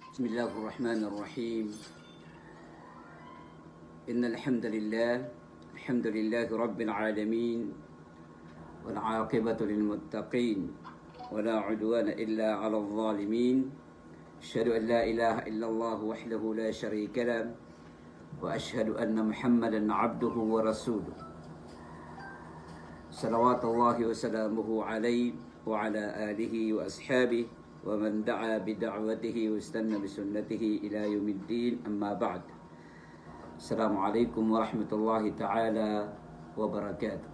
بسم الله الرحمن الرحيم. إن الحمد لله رب العالمين، والعاقبة للمتقين، ولا عدوان إلا على الظالمين. أشهد أن لا إله إلا الله وحده لا شريك له، وأشهد أن محمدا عبده ورسوله، صلوات الله وسلامه عليه وعلى آله وأصحابه ومن دعا بدعوته واستنى بسنته إلى يوم الدين. أما بعد. السلام عليكم ورحمة الله تعالى وبركاته.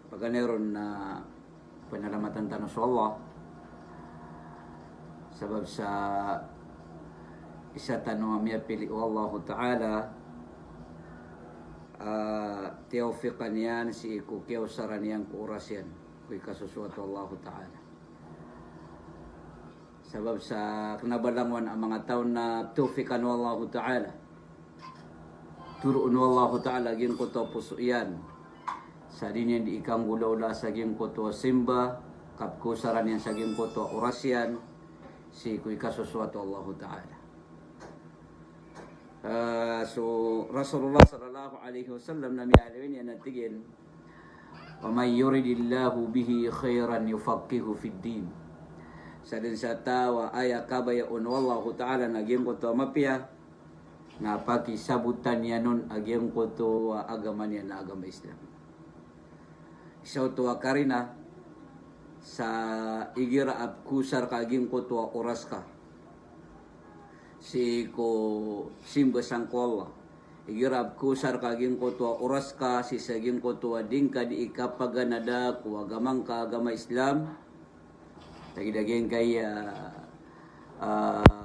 Pagkaneron na panalamatan tayo sa Allah sabab sa isa tanong amya pili o Allah Ta'ala tiyawfiqan yan si kukiyaw saran yan kuras yan kuy kasusuato Allah Ta'ala sabab sa kinabalangwan ang mga tao na tiyawfiqan o Allah Ta'ala turuun o Allah Ta'ala gin ko to puso yan sa din yan di ikang gulaula sa gin ko to simba kapkusaran yan sa gin ko to oras yan si kuy kasusuato Allah Ta'ala. So Rasulullah sallallahu alaihi wasallam na mialawin yan natigin wa may yuridillahu bihi khairan yufaqihu fid din. Sa din sa tawa aya kabaya on wallahu ta'ala naging ko to mapia na pakisabutan yanon aging ko to agama niya na agama Islam. Isaw to karina sa igira ap kusar kaging ko to oras ka si ko simba sang ko Allah igirab kusar kaging ko to oras ka si saging ko to ding ka di ikapaganada ko agamang ka agama Islam tagidaging kay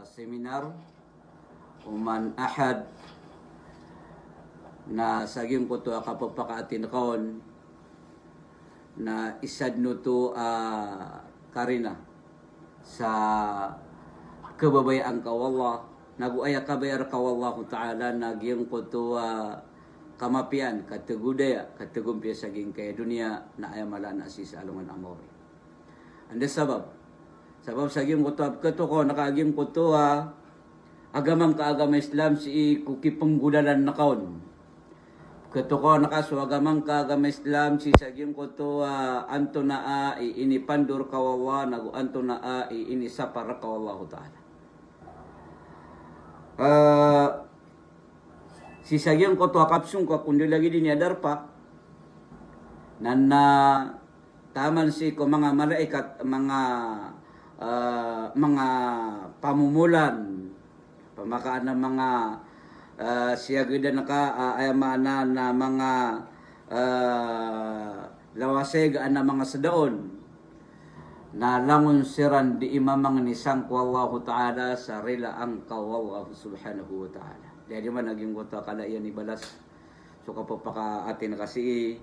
seminar uman ahad na saging ko to kapapakaatin kaon na isad no to karina sa kababayaan ka wallah naguaya kabayar ka wallahu ta'ala nagyang ko to kamapian katagudaya katagumpiya saging kaya dunia na ay malana si sa alungan amori anda sabab saging ko to kato ko nakaging ko to agamang kaagama Islam si kukipanggudalan na kaon kato ko nakaso agamang kaagama Islam si saging ko to anto na ini pandur ka wallah nagu anto na ini sapara ka wallahu ta'ala. Si sagyang ko to kapsung ko kundi lagi din yadar pa na taman si ko mga malaikat mga pamumulan pamakaan ng mga siyagida naka ayamana na mga lawasega na mga sadaon na langon siran di imamang nisang ko Allah Ta'ala sa rila ang Allah subhanahu wa ta'ala. Dahil man naging wata kalaian ni balas. So kapapakaatin kasi,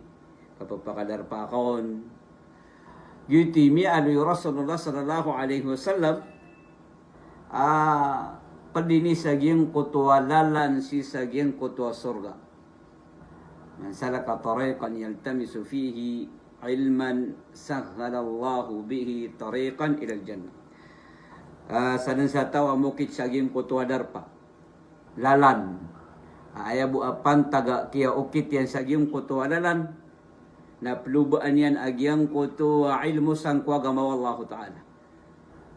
kapapakadarpakon. Yuti mi aluy Rasulullah sallallahu alaihi wasallam padini saging kutwa lalan si saging kutwa surga. Man salaka tariqan yaltamisu fihi ilman sahhalallahu bihi tariqan ilal jannah. Sadan sa tawa mukit saging kutwa darpa lalan ayabu apan taga kia ukit yan saging kutwa lalan na pelubaan yan agyang kutwa ilmu sangko agama wallahu ta'ala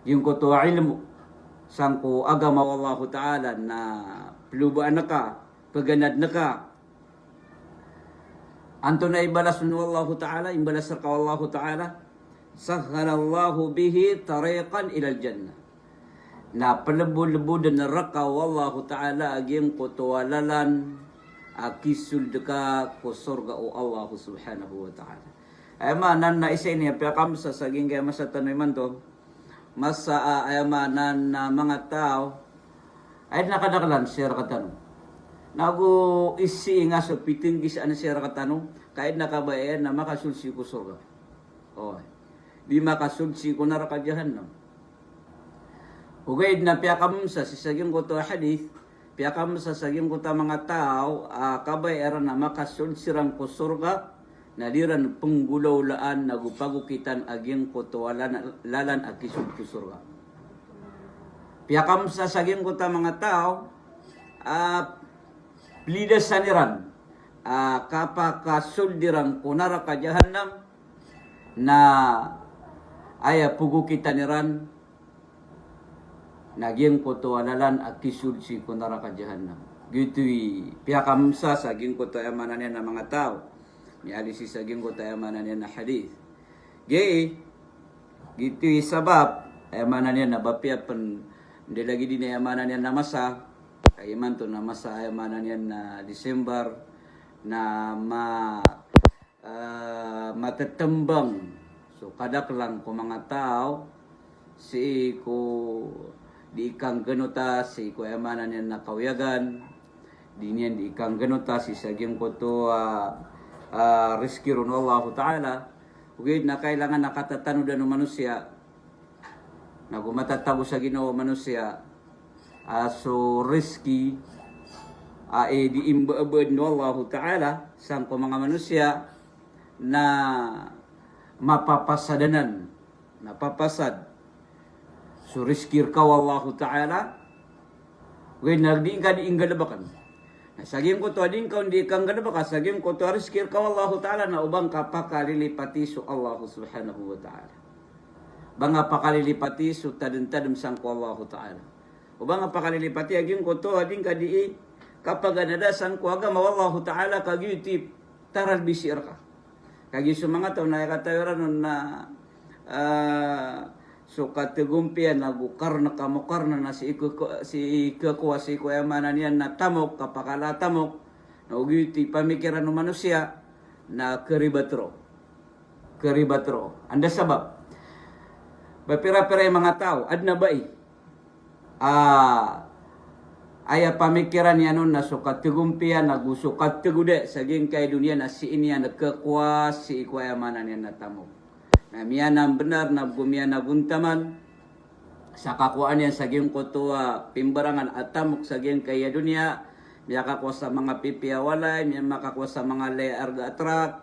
yung kutwa ilmu sangko agama wallahu ta'ala na pelubaan naka paganad naka anto na ibalas ng Allah Ta'ala, imbalas ka Allah Ta'ala, sahhalallahu bihi tariqan ilal jannah. Na palabu-labu dan neraka Allah Ta'ala aging kutwalalan akisul deka ko surga o Allah Subhanahu wa Ta'ala. Ayamanan na isa ini apakam sa saging kaya masa tanoy man to, masa ayamanan na mga tao ay nakadakalan share ka tanong. Nago isi nga sa piting gis ana siya katanong kahit nakabayan na makasulsi ko surga. Oh. Di makasulsi ko na ra kadyahan no. Ugay na piyakam sa sisaging ko to hadith, piyakam sa saging ko ta mga tao kabay era na makasulsi rang ko surga nadiran penggulaulaan nagupagukitan aging kotowalan lalan akisud kusurga. Piyakam sa saging kota mga tao, lidas saniran, kapakasuldiran kunara ka jahannam, na aya pugukitaniran, naging kotowalalan akisud si kunara ka jahannam. Gitu'i piyakam sa saging kota amanan yan na mga tao. Ni alisi saging kota amanan yan na hadith. Gay, gitu'i sabab, amanan yan na bapiapan, hindi lagi din amanan yan na masa, kaya man to na masa amanan yan na December, na matatambang. So kadak lang ko mga tao, si ko di ikang ganuta, si ko amanan yan na kawiyagan, di niyan di ikang ganuta, si saging ko to riskirun Allah Ta'ala. Ugid na kailangan nakatatano na ng manusia, na gumatatago sa Ginoo manusia, so risky, di imbaabad no Allah Ta'ala, sang ko mga manusia, na mapapasadanan, napapasad. So riskir ka Allah Ta'ala, ugid nagdiin ka di inggalabakan. Sagim ko to adin ka hindi kang ganaba ka, sagim ko to riskir ka Allah Ta'ala na ubang kapakalilipati so Allah Subhanahu wa Ta'ala. Banga pakalilipati so tadem-tadem sang ko Allah Ta'ala. Ubang pakalilipati aging ko to adin ka di kapag anada sang ko agama Allah Ta'ala kagyuti taral bisir ka. Kagi mga tao na ikatayoran na so kategumpian nagukar na kamukar na si ikakuha si kuyamanan yan na tamok, kapakala tamok, na ugyuti pamikiran ng manusia na keribatro. Anda sabab, bapira-pira yung mga tao, adna ba aya pamikiran yan nun na so kategumpian, naguso kategude, saging kay dunia na si inya nagkakuha si kuyamanan yan na tamok. Na miyanang benar na gumiyan na buntaman sa kakuan yan saging kotua pimbarangan atamok saging kaya dunia, miya kakuha sa mga pipiawalay, miya makakuha sa mga learga atrak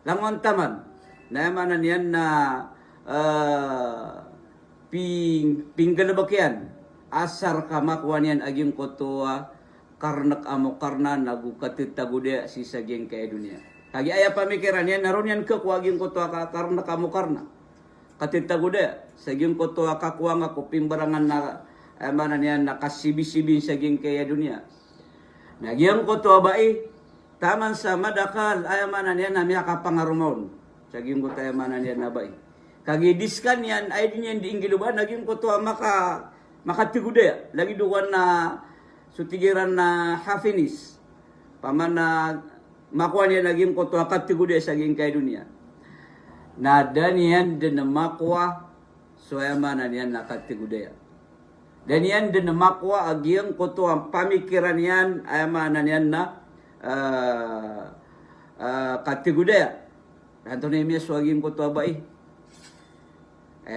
langon taman na yamanan yan na pinggalabakyan asar kamakuan yan aging kotua karnak amo karna nagukatitagude si saging kaya dunia. Kagi aya pamikiran yan, naroon yan kakuaging ko to karna kamu karna. Katitagude, saging ko to kakuang ako, pimbarangan na, manan yan, nakasibisibin saging kaya dunia. Nagyang ko to abai, taman sa madakal, ay manan yan, namiya kapangarumon. Saging ko to ay manan yan abai. Kagi diskan yan, ay din yan diinggiluban, naging ko to makatigude. Lagi duwan na sutigiran na hafinis. Paman na makuha niya naging koto katigude sa ging kay dunia. Nada niyan din na makuha so ayamanan niyan nakatigude. Dan yan din na makuha aging koto ang pamikiran niyan ayamanan niyan na katigude. Tanto na miya swaging koto abai.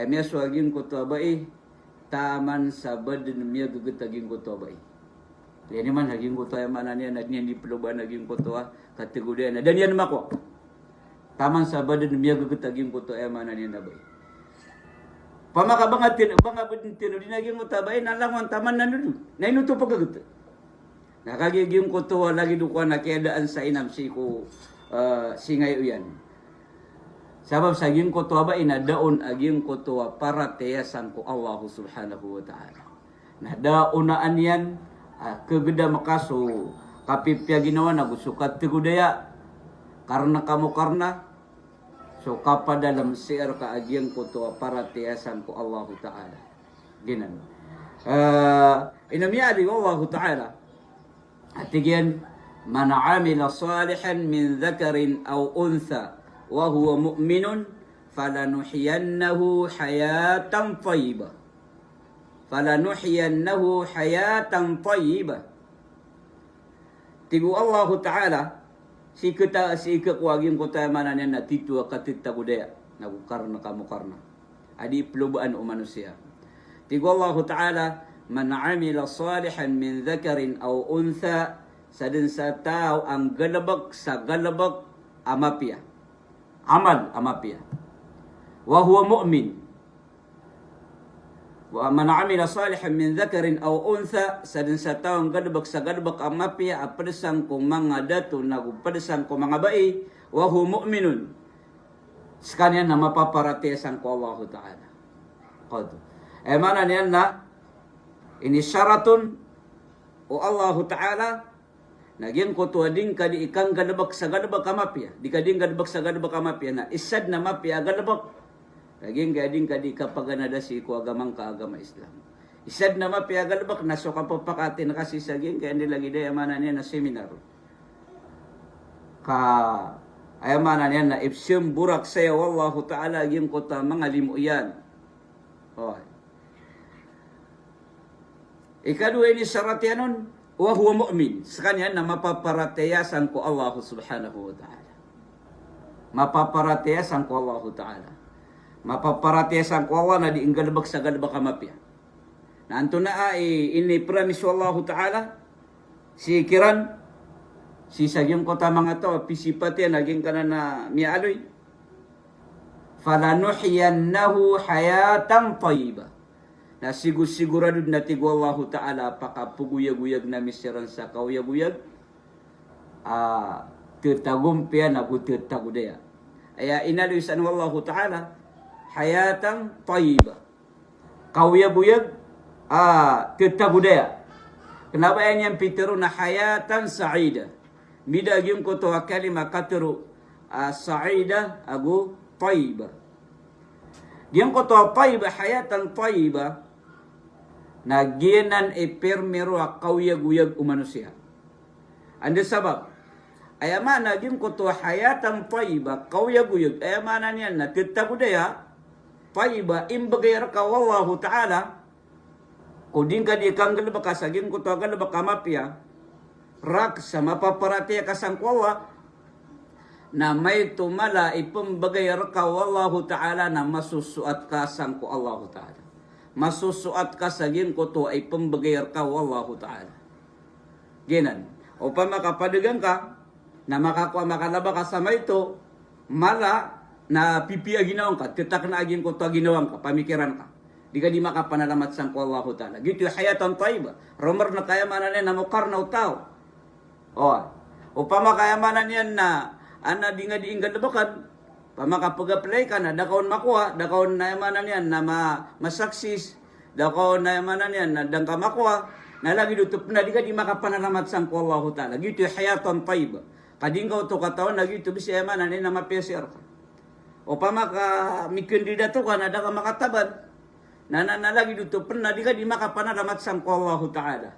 Miya swaging koto abai taman sa badan miya gugataging koto abai. Yan naman, naging koto ay manan yan, naging hindi peluban, naging koto kategori na. Dan yan naman ko. Taman sa badan miya gagutaging koto ay manan yan na ba. Pamakabangatin, bangabutin di naging koto ba, nalangon taman na nun. Nainuto pa gaguto. Nakagiging koto, lagi dukuan na kiadaan sa inam si ko singay uyan. Sabab sa aging koto ba, inadaon aging koto para teyasan ko Allah Subhanahu wa Ta'ala. Nadaunaan yan, kegeda makaso kapipya ginawa na gusukat tigudaya karena kamu karna so kapa dalam sir kaagian ko to para tiyasan ko Allah Ta'ala ginan inamiya di Allah Ta'ala atigian man amila salihan min dhakarin aw untha wa huwa mu'minun falanuhyiyannahu hayatan tayyibah falanuhyiyannahu hayatan tayyibah. Tigu Allah Ta'ala si kekuagin ko tayo manan yan na titu katita kudaya nagukar na kamu karna adi pelubaan o manusia. Tigu Allah Ta'ala man amila salihan min dhakarin aw untha sa din sa tao ang galabag sa galabag amapya amal amapia. Wa huwa mu'min. Wa man amila salihan min dhakarin aw untha sadin sa taong gadbak sa gadbak amapia apadasang ko mga dato nagupadasang ko mga bai wa huwa mu'minun. Sekalian na mapaparatiyasan ko Allah Ta'ala. Qad. Mana niyan na ini syaratun o Allah Ta'ala naging kutuading kadi ikang gadbak sa gadbak amapia. Di kading gadbak sa gadbak amapia na isad na mapia gadbak. Laging gading kadi kapaganada si ko agamang kaagama Islam. Isad na mapiagalbak na so kapapakati na kasi saging kaya nilagi day amana niya na seminar. Ka ayamana niya na ipsim burak saya wallahu ta'ala yung kota mga limuyan. Oh. Ikadua ini syarat yanon wa huwa mu'min. Sekanya na mapaparatiyasan ko Allah subhanahu wa ta'ala. Mapaparatiyasan ko Allah ta'ala. Mapaparatiyasan ko Allah na diinggalbak sa galbak amapya. Na anto na ay ini promise Allah Ta'ala si kiran si sagyong kota mga to pisipati naging kana na mialoy falanuhyiyannahu hayatan tayyiba. Na sigurado na tigo Allah Ta'ala pakapuguyag-uyag na misiran sa kauyag-uyag tetagumpia na gutagudaya. Aya inaloy sa Allah Ta'ala hayatan tayyiba. Kauyag-uyag tetagudaya. Kenapa yang pitero na hayatan sa'ida? Mida gyum ko to kalima katero sa'ida agu tayyiba. Gyum ko to tayyiba hayatan tayyiba na ginan permero kauyag-uyag umanusia. Anda sabab ayamana gyum ko to hayatan tayyiba kauyag-uyag ayamana niyan na tetagudaya tayyiba imbagayar ka wallahu ta'ala kuding ka di kang galba kasagin ko to galba kamapya rak sa mapaparatiya kasangkwawa na may tumala ipumbagayar ka wallahu ta'ala na masusuat ka sangko Allah ta'ala. Masusuat ka sagin ko to ay pumbagayar ka wallahu ta'ala. Ginan. O pa makapadagan ka na makalaba ka sa may to mala na pipiya ginawang ka, titak na aging ko to ginawang ka, pamikiran ka. Di ka di makapanalamat sang ko Allah Ta'ala. Gitu hayatan tayyiba. Romar na kayamanan niya na mukar na utaw. O pamakayamanan niyan na ana di nga diinggan nabakan, pamakapag-apply ka na, dakaon makuha, dakaon na yamanan niyan na masaksis, dakaon na yamanan niyan na dangka makuha, na lagi dutup na di ka di makapanalamat sang ko Allah Ta'ala. Gitu hayatan tayyiba. Kading ka ito katawan na gitu bisa yamanan niya na mapesir ka. O pamaka mikandidato ka na ka makataban na lagi dito pernah di ka di makapanalamat sang Allah Ta'ala.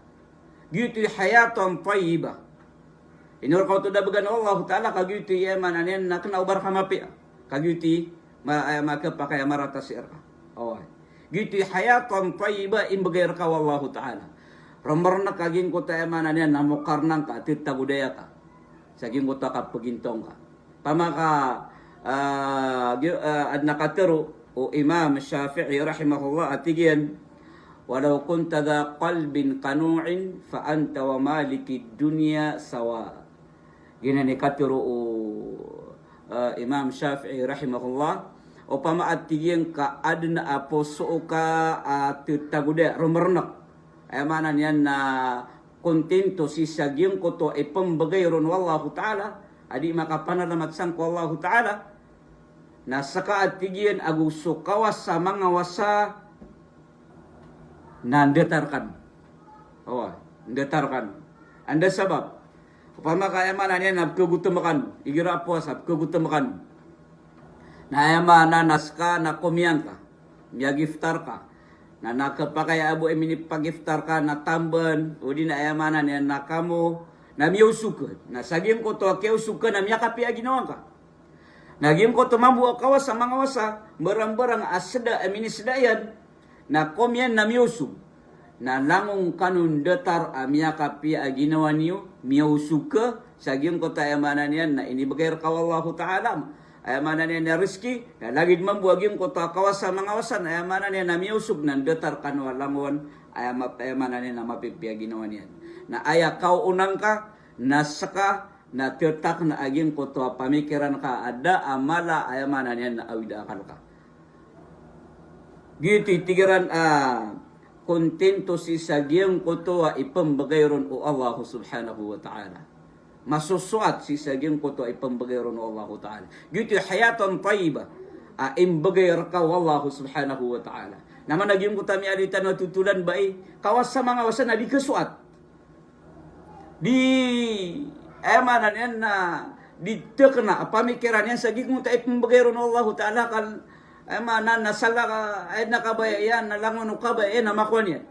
Gitu hayatan tayyiba. Inur kau tu dabagan Allah Ta'ala kagitu yaman anen nak na ubar kamapi kagitu maka pakai marata sir. Oh. Gitu hayatan tayyiba imbagair ka Allah Ta'ala. Romarna kaging ko ta yaman anen namukarnang ka titagudaya ka. Saging ko ta kapagintong ka. Pamaka nakatero o Imam Syafi'i rahimahullah atigian walau kunta dha qalbin qanu'in fa anta wa maliki dunya sawa. Gina ni katero o Imam Syafi'i rahimahullah o pama atigian ka adna apo suuka titagude rumernak ay manan yan na kontento si sagyong ko to ay pambagayron wallahu ta'ala adi makapanalamat sang ko Allah Ta'ala na saka atigian aguso kawas sa mga wasa na ndetarkan. Ndetarkan. Anda sabab. Upama kaya man niya nabkagutamakan. Igira po sa nabkagutamakan. Na ayama na naska na kumyan ka. Miya giftar ka. Na nakapakaya abo emini pagiftar ka na tamban. O di na ayama na niya nakamo. Na miya usuka. Na sagim ko to kaya usuka na miya kapia ginawa ka. Nagim ko tumambu kawas sa mga wasa, barang-barang asda amini sedayan, na komyan na miyusug, na langong kanun datar amya kapi aginawa niyo, miyusug ka, sagim ko tayamanan yan, na inibagayar ka wallahu ta'ala, ayamanan yan na riski, na lagid mambu agim ko ta kawas sa mga wasa, ayamanan yan na miyusug, na datar kanwa langon, ayamanan yan na mapipi aginawa niyan. Na aya kau unang ka, nasaka, na tertak na aging kutwa pamikiran ka ada amala ayamanan yan na awida akal ka. Gitu tigiran kontento si sagyang kutwa ipambagayron o Allah subhanahu wa ta'ala. Masusuat si sagyang kutwa ipambagayron o Allah ta'ala. Gitu hayatan tayyiba imbagayar ka o Allah subhanahu wa ta'ala. Naman nagyong kutami alitan na tutulan ba kawas sa mga wasan na di kasuat. Di emanan yan na ditekna pamikiran yan sa gigong tayo pambagayron Allah Ta'ala kal emanan na sala ka ay nakabaya yan nalangon kabaya na makuan yan.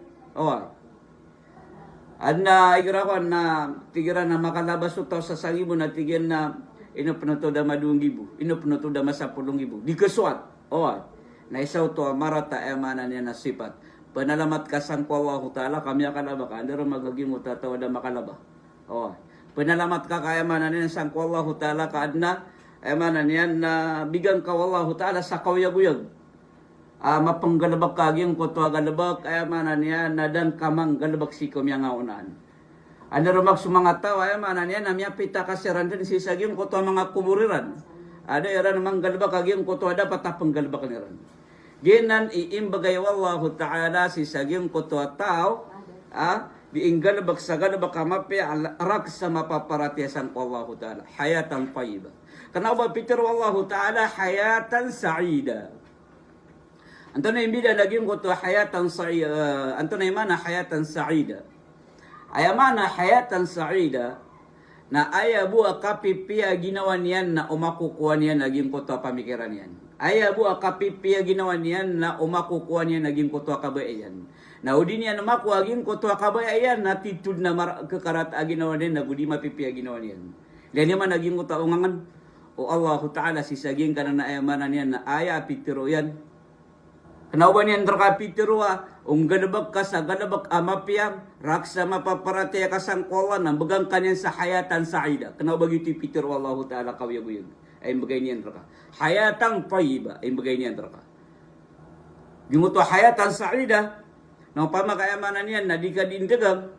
Adna igarawan na tigiran na makalabas utaw sa sangibo na tigyan na inupunuto da madunggibo inupunuto da masapulunggibo di kasuat. Na isaw to marata emanan yan na sifat. Panalamat kasan ko Allah Ta'ala kami akalaba ka andaro magaging utatawa da makalaba. Penalamat ka kaya manan yan sang ko Allah Ta'ala ka adna manan yan na bigang ka Allah Ta'ala sa kawyag-uyag. Mapanggalabak kaging kutwa galabak kaya manan yan na dan kamang galabak sikom yang ngaunan. Andaro mag sumangataw kaya manan yan na miya pita kasiran din si saging kutwa mga kuburiran. Ada era namang galabak kaging kutwa dapat tapang galabak niran. Ginan iimbagay Allah Ta'ala si saging kutwa tao diinggalabak sa galabak kamapi arak sa mapaparatiasan ko Allah Ta'ala hayatan tayyiba. Karena ba pitir Allah Ta'ala hayatan sa'ida. Anto na imbida laging ko to hayatan sa'ida. Anto na imana hayatan sa'ida. Ayamana hayatan sa'ida na ayabu akapipia ginawa niyan na umakukuha niyan naging ko to pamikiran yan. Ayabu akapipia ginawa niyan na umakukuha niyan naging ko to kabayan. Na udi niya nama ko aging kutwa kabayan natitud na kekarat aginawa din na budi mapipi aginawa niyan. Lanya man naging kutwa ungangan o Allah Ta'ala si saging kana na ayamanan niyan na aya pitiro yan. Kanawa niyan draka pitiro galabag ka sa galabag amapiyam raksa mapaparate ka sang kawan nang bagang kanyan sa hayatan sa'ida. Kanawa bagiti pitiro Allah Ta'ala kawyaguyag. Ay bagay niyan draka. Hayatan tayyiba ay bagay niyan draka. Gumuto hayatan sa'ida na pamakayamanan yan na di ka dindagang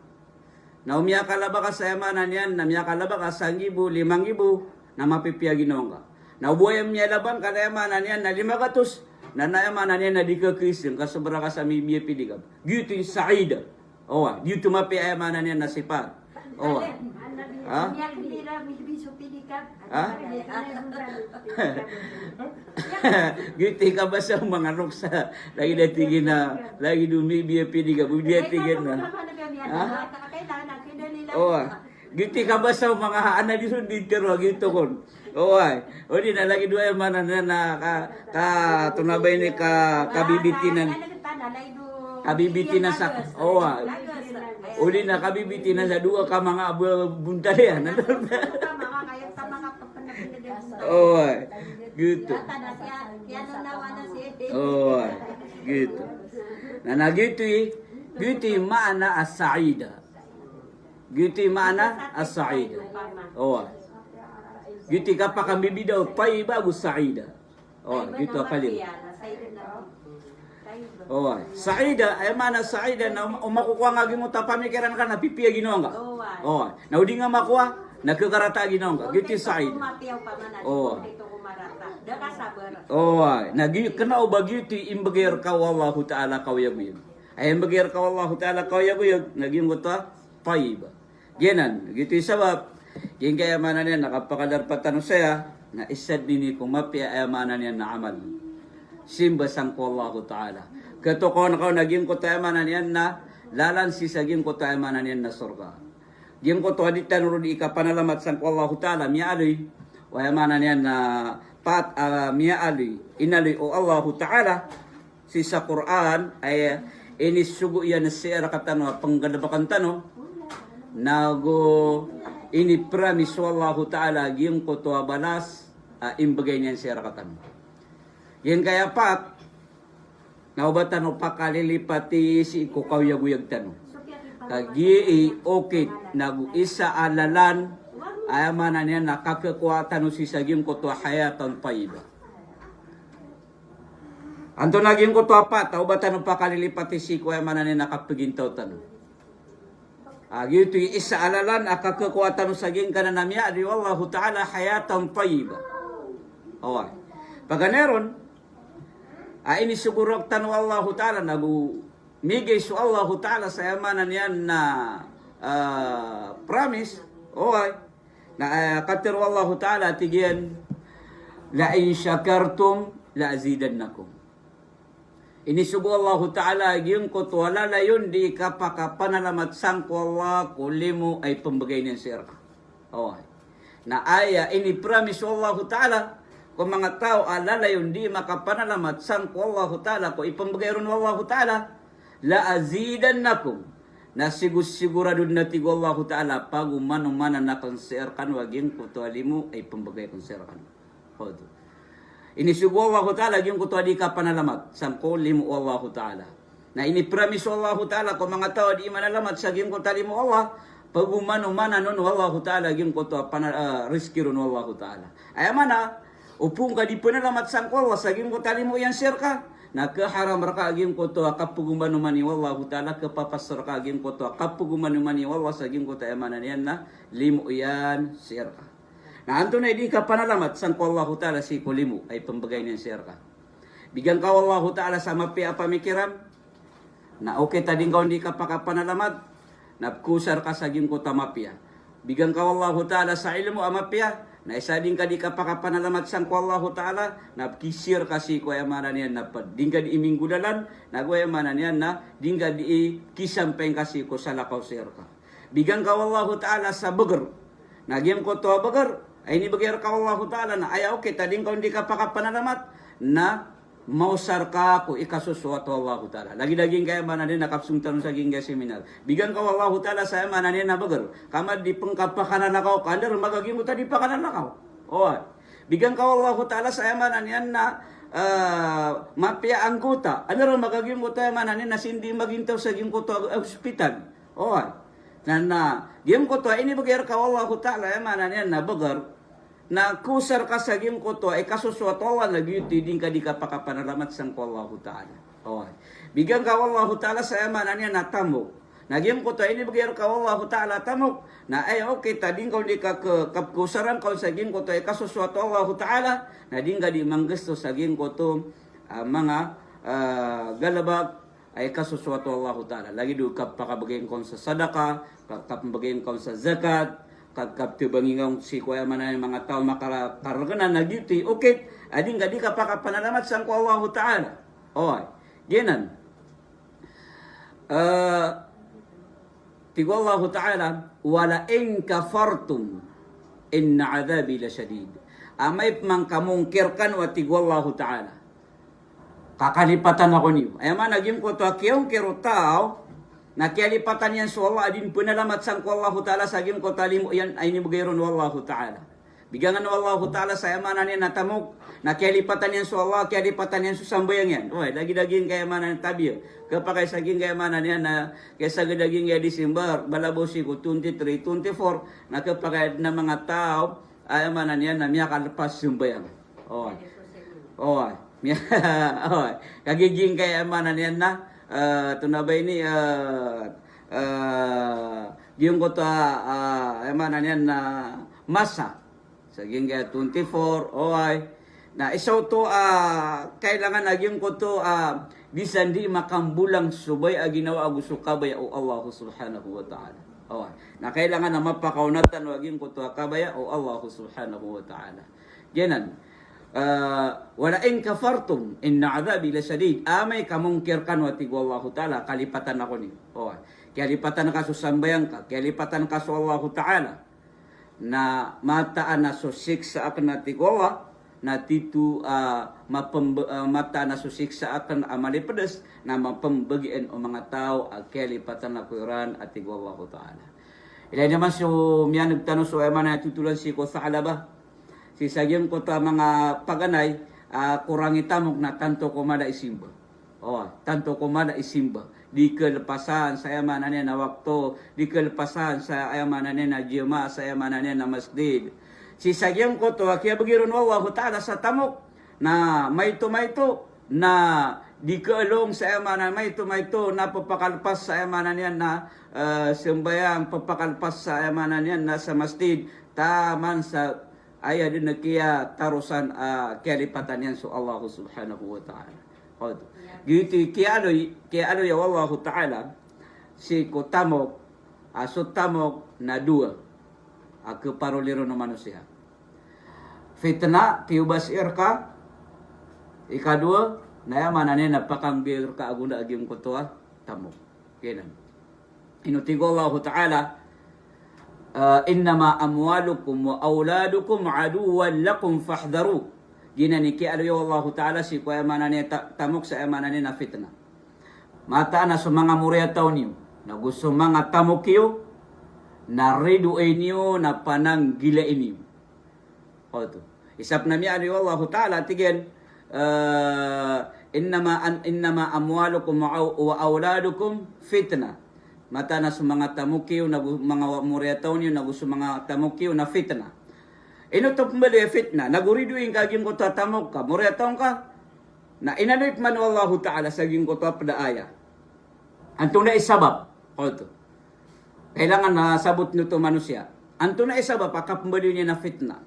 na umiyakalaba ka sa yamanan yan na umiyakalaba ka sa 1,000, 5,000 na mapipiyaginaw ka na ubuhay umiyalaban ka na yamanan yan na 500 na nayamanan yan na di ka Christian kasabara ka sa mibiya pidigab gitu yung sa'ida dito mapiyayamanan yan na sipat Gitu ka ba sa mga ruksa lagi natigin na lagi dumibiya pidiga budiya tigin na gitu ka ba sa mga ana di sunditero gitu kon o di na lagi dua mana na tunabay ni kabibitinan sa uli na kabibitinan sa dua ka mga buntayan gitu gitu na gitu maana as-sa'ida gitu maana as-sa'ida gitu kapag kami bidaw tayyiba as-sa'ida gitu kalim sa'ida ay mana sa'ida na makukuha nga mo ta pamikiran ka na pipiya ginawa nga na udi nga makuha nagkakarata ginawa nga gitu sa'ida kenao bagito imbagir ka Allah Ta'ala kawyaguyag ay imbagir ka Allah Ta'ala kawyaguyag naging wata tayyiba genan gitu sabab yung kaya manan yan nakapakalarpatan saya na isad nini kumapya ay manan yan na amal simbasan ko Allah Ta'ala kato ko naging ko tayo manan yan na lalan si saging ko tayo manan yan na surga yung ko to aditan ro di kapanalamat san ko Allah Ta'ala mialoy waya manan yan na pat miali inali o Allah Ta'ala si sa Quran ay inisugo yan na siya katano panggalabakan tano nago ini promise Allah Ta'ala yung ko to balas imbagay niyan siya katano yan kaya pat naubatan o pakalilipati si ikukawyaguyag tano kagi okit nagu isa alalan ayamanan niya nakakakuatan si saging ko to hayatan tayyiba. Anto naging ko to apat, taubatan o pakalilipati si ko ayamanan niya nakapagintaw tano. Gitu isa alalan aka kekuatan saging kana namya di wallahu ta'ala hayatan tayyiba. Oh. Paganeron ini siguroktan wallahu ta'ala nagu migay su Allahu ta'ala sa yamanan yan na promise. Oh. Na katir wallahu ta'ala tigyan la in syakartum la azidannakum. Ini subuh Allah Ta'ala yung kutwala na yun di kapakapanalamat sang ko Allah kulimu ay pembagay ng sir. Oh. Na aya ini promise Allah Ta'ala kung mga tao alala yun di makapanalamat sang ko Allah Ta'ala ko ipambagay ron Allah Ta'ala la azidannakum na sigurado na tigo Allah Ta'ala pag umano-mana na kang sir kan waging kutwalimu ay pambagay kang sir kan. Hodo. Ini subuh Allah Ta'ala yung kutuwa di ka panalamat sangko limu Allah Ta'ala. Na ini promise Allah Ta'ala kung mga tao di manalamat sa yung kutuwa limu Allah pag umano-mana nun Allah Ta'ala yung kutuwa riski ron Allah Ta'ala. Ay mana upung ka di panalamat sangko Allah sa yung kutuwa limu yan sir ka na kaharam raka yung kutuwa kapag umano-mani Allah Ta'ala kapapasar ka yung kutuwa kapag umano-mani Allah sa yung kutuwa mana yan na limu yan sir ka. Na anto na di ka panalamat sang ko Allah Ta'ala si kulimu ay pambagay niyan sir ka. Bigyan ka Allah Ta'ala sa mapia pamikiram na okay tading ka hindi ka pakapanalamat na kusar ka sa ko tamapia. Bigyan ka Allah Ta'ala sa ilmu amapia na isa din ka di ka pakapanalamat sang ko Allah Ta'ala na kisir ka si kuya manan yan na din ka di iminggudalan na kuya manan yan na din ka di kisampeng kasi ko sa lakaw sir ka. Bigyan ka Allah Ta'ala sa bagar na giyam ko to bagar ay ni bagay ka Allah Ta'ala na ayaw kita din kung hindi ka pakapanalamat na mausar ka ko ikasusuwa to Allah Ta'ala. Lagi-laging kaya manan nakapsungtan sa gingga seminar. Bigyan ka Allah Ta'ala sa manan na bagar. Kama di pengkapakananakaw kandar magaging mo ta di pakananakaw. Oh. Bigyan ka Allah Ta'ala sa manan yan na mapia angkuta. Ano ron magaging mo ta manan na sindi magintaw sa gingko to hospital. Oh. Na game ko to ini bagay ka Allah Ta'ala manan yan na bagar na kusar ka sa game ko to ay kasuswatawa na beauty din ka di ka pakapanalamat sang ko Allah Ta'ala. Oh. Bigyan ka Allah Ta'ala sa manan yan na tamok. Na game ko to ini bagay ka Allah Ta'ala tamok na ay okay ta din ka di ka kapkusaran ka sa game ko to ay kasuswatawa Allah Ta'ala na din ka di manggusto sa game ko to mga galabag ay kasuswato Allah Ta'ala. Lagi do kapakabagayin kon sa sadaka, kapabagayin kon sa zakat, kaptibangin kong si kuya manan mga tao makakaraganan na duty, okay, ading gadi kapakapanalamat sang ko Allah Ta'ala. Okay, ginan. Tigo Allah Ta'ala, wala in kafartum, inna adhabi la shadid. Amay mang kamungkirkan wa tigo Allah Ta'ala. Kakalipatan ako niyo. Ay man, naging ko to akiyong kirutaw, na kialipatan yan so Allah, adin punalamat sang ko Allah Ta'ala, sa aging ko talim yan, ay nibugayron Allah Ta'ala. Bigyan nga Allah Ta'ala sa yamanan yan natamok, na kialipatan yan so Allah, kialipatan yan so sambayang yan. Uy, lagi-laging kaya manan tabi. Kapag sa aging kaya manan yan, na kaysa gaging kaya December, balabosi ko 23, 24, na kapag na mga tao, ay manan yan, na miya kalpas sambayang. Uy. Uy. Oh, kagiging kay manan yan na tunabay ni yung ko ta manan yan na masa saging kay 24 oy na isaw to kailangan nagyong ko to bisan di makambulang subay ginawa gusto kabaya o Allah subhanahu wa ta'ala. Oh, na kailangan na mapakaunatan waging ko to kabaya o Allah subhanahu wa ta'ala. Ganan. Wala in kafartum inna adhabi la shadid. Amay kamungkirkan wa tigo Allah Ta'ala kalipatan ako ni. Oh, kalipatan ka susambayang ka, kalipatan ka sa Allah Ta'ala na mataan na susiksa akan na tigo Allah na titu mata na susiksa akan amali pedes na mapambagian o mga tao kalipatan na kuran at tigo Allah Ta'ala. Ilay naman so miyan nagtanong so eman na tutulan si ko sa alaba. Si sagyang ko ta mga paganay, kurangi tamok na tanto kumada isimba. Oh, tanto kumada isimba. Di kelepasan sa ayamanan niya na wakto, di kelepasan sa ayamanan niya na jima, sa ayamanan niya na masjid. Si sagyang ko to, kaya bagiron Allah Ta'ala sa tamok na may to na di keelong sa emanan may ito na papakalpas sa emanan yan na sembayang papakalpas sa emanan yan na sa masjid taman sa aya din na kiya tarusan kialipatan yan so Allah subhanahu wa ta'ala. Gitu kiya ano ya Allah ta'ala si kutamok tamok na dua keparoliro no manusia. Fitnah tiubas irka ikadua na manane napakangbir ka agunda agim kutua tamok. Kenan. Inutigo Allah ta'ala innama amwalukum wa auladukum aduwan lakum fahdharu. Ginani ki aluyo Allah ta'ala si kuya manane tamok sa manane na fitna. Mata na sa mga muriya taon niyo, na gusto mga tamok niyo, na ridu niyo, na panang gila niyo. Oto. Isap na miya aluyo Allah ta'ala tigen innama amwalukum wa auladukum fitna. Mata na sa mga tamukiw, na mga muriyataw niyo, na gusto mga tamukiw na fitna. Ino to pambali fitna, naguriduin kaging ko tatamok ka, muriyataw ka, na inanuit man Allah ta'ala sa ging ko padaaya. Anto na isabab, koto. Kailangan na sabot nito manusia. Anto na isabab, akapambali niya na fitna.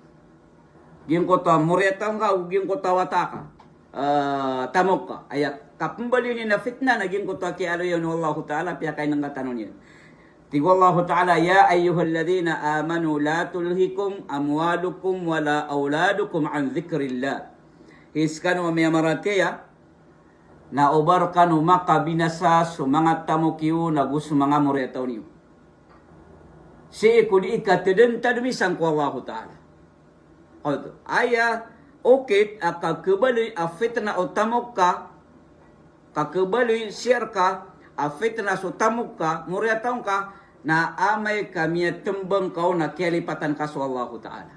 Ging ko muriyataw ka, ging ko wataka, tamok ka, ayat. Kapambali niya na fitna, naging ko ki alo yun Allah ta'ala, piya kayo nang katanon yan. Tigo Allah ta'ala, ya ayyuhalladhina amanu la tulhikum amwalukum wala auladukum an dhikrillah. Hiskano may marateya, na ubar kanu makabinasa sa mga tamukiyo na gusto mga muretaw niyo. Si ikudi ikatidin tadmisang ko Allah ta'ala. Aya, okay, akakabali a fitna o tamok ka, kakabali share ka, a fitna so tamok ka, muretaw ka, na amay kami tembang kau na kialipatan ka sa Allah ta'ala.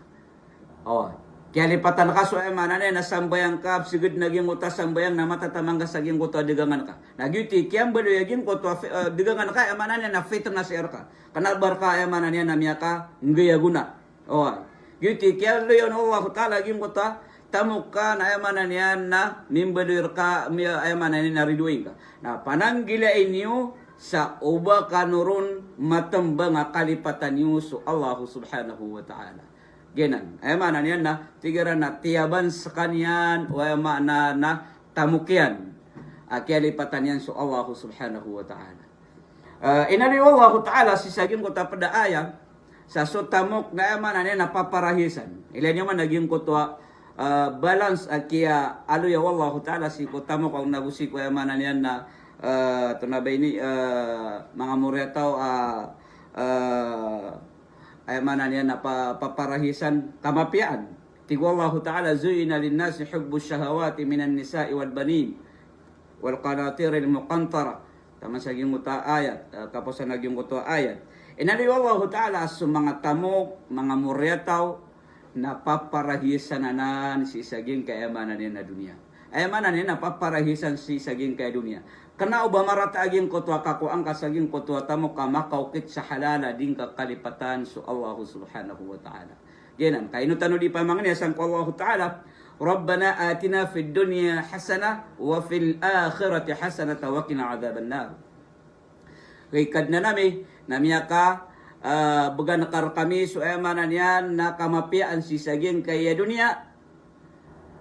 Kialipatan ka so manane na sambayang ka, sigud naging utas sambayang na matatamang ka sa ging kuto digangan ka. Nagyuti, kiyang balo yaging kuto digangan ka, manane na fitna share ka. Kanabar ka, manane na miya ka, ngaya guna. Gyuti, kiyang leon Allah ta'ala ging kuto, tamok ka na ayamanan yan na mimbalir ka, ayamanan yan na riduin ka. Na pananggilain niyo sa uba kanurun matambang kalipatan niyo so Allah subhanahu wa ta'ala. Genan. Ayamanan yan na tigaran na tiyaban sa kanyan o ayamanan na tamukyan. Kalipatan yan so Allah subhanahu wa ta'ala. Inali Allah ta'ala sisagin ko tapada aya sa so tamok na ayamanan yan na paparahisan. Ilan nyo man naging kutwa balance akia alu ya wallahu ta'ala si kotamo kung nagusi ko yamanan yan na tunabay ni mga muretaw ayamanan yan na paparahisan kamapian. Tigo Allahu ta'ala zuyina linnasi hubbu syahawati minan nisa'i wal banin wal qanatiril muqantara. Tama sa ging muta ayat kapos sa naging muta ayat. Inali Allahu ta'ala sa mga tamok, mga muretaw na paparahisan nanan si saging kayamanan niya na dunia. Ayamanan niya na paparahisan si saging kaya dunia. Kana uba marata aging kotwa kakuang kasaging kotwa tamo ka makaukit sa halala din kakalipatan so Allah subhanahu wa ta'ala. Yanan, kaino tano di pamangnya sang Allah ta'ala, Rabbana atina fid dunya hasana wa fil akhirati hasana wa qina adzaban nar. Kay kadna nami namiyaka baga nakar kami so emanan yan na kamapian si saging kaya dunia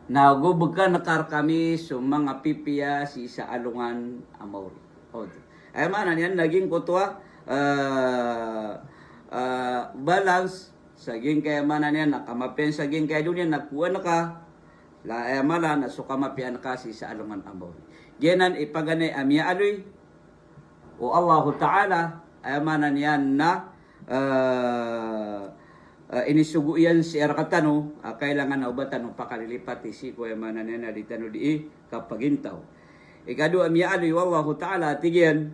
nagubaga nakar kami so mga pipiya si sa alungan amawri. Emanan yan naging kutwa balance saging kaya emanan yan nakamapian saging kaya dunia nakuha na ka la emanan na so kamapian ka si sa alungan amawri. Genan ipaganay amya aloy o Allah ta'ala emanan yan na inisugo yan si Arakatano, kailangan na ubatan ng pakalilipat si Kuya Mananena di tano di kapagintaw. Ikadu amiyaloy wallahu ta'ala tigyan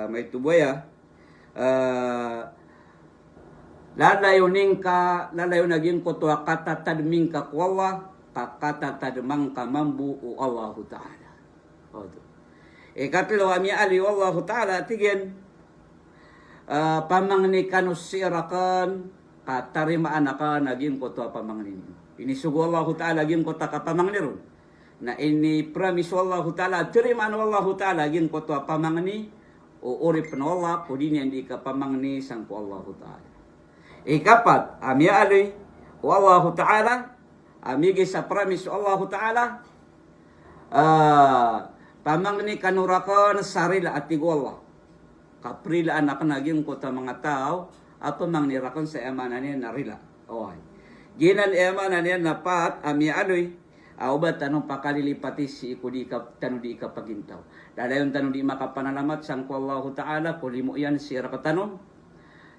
may tuboya lalayo naging kutwa katatadming ka kwalla katatadmang kamambu o Allahu ta'ala. Ikatlo amiyaloy wallahu ta'ala tigyan pamangni kanusirakan katarimaan ka naging kotwa pamangnin. Inisugo Allah ta'ala naging kota ka pamangniron. na ini promise wallahu ta'ala terima wallahu ta'ala gin ko to pamangni o uri Allah po din yan di ka pamangni sang po Allah ta'ala. Ikapat, ami alay wallahu ta'ala amigi sa promise Allah ta'ala pamangni kanurakan sarila at Allah. Kaprila anak naging ko ta mga tao at pamangnirakan sa emanan niya narila. Okay. Ginan emanan niya napat ami alay ba tanong pakalilipati si iku di ka tanong di ka pagintaw. Dadayon tanong di makapanalamat sang ko Allah Ta'ala kuli mo yan sira ka tanong.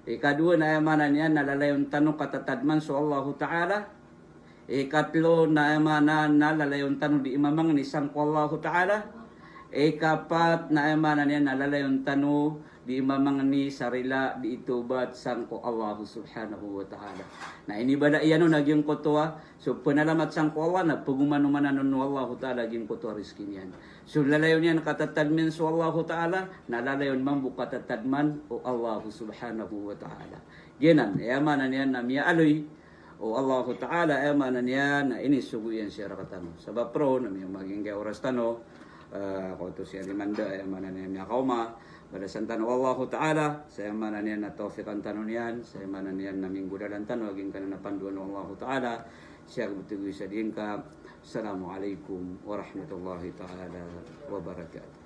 Ikadua na emanan niya nalalayon tanong katatadman so Allah Ta'ala. Ikatlo na emanan nalalayon tanong di imamang ni sang ko Allah Ta'ala. Ikapat na emanan niya nalalayon tanong di mamangni sarila di itubat sang ko Allah subhanahu wa ta'ala. Na ini bada iyan nagyong kotoa so penalamat sang ko Allah na pagumanumanan no Allah ta'ala gyung kotoa rizki niyan. So lalayon niyan katatadman so Allah ta'ala nalalayon man bukatatadman o Allah subhanahu wa ta'ala. Ginan emanan niyan na miya aloy o Allah ta'ala emanan niyan na ini suguyan siya rakatano. Sabab pro na miya maging gaya oras tano ko to siya limanda emanan niya miya kauma balasan tanong Allah Ta'ala sa yamanan niyan na tawfiqan tanong niyan sa yamanan niyan na minggudalan tanong aging ka na napanduan ng Allah Ta'ala siya butugoy sa din ka. Assalamualaikum warahmatullahi ta'ala wabarakatuh.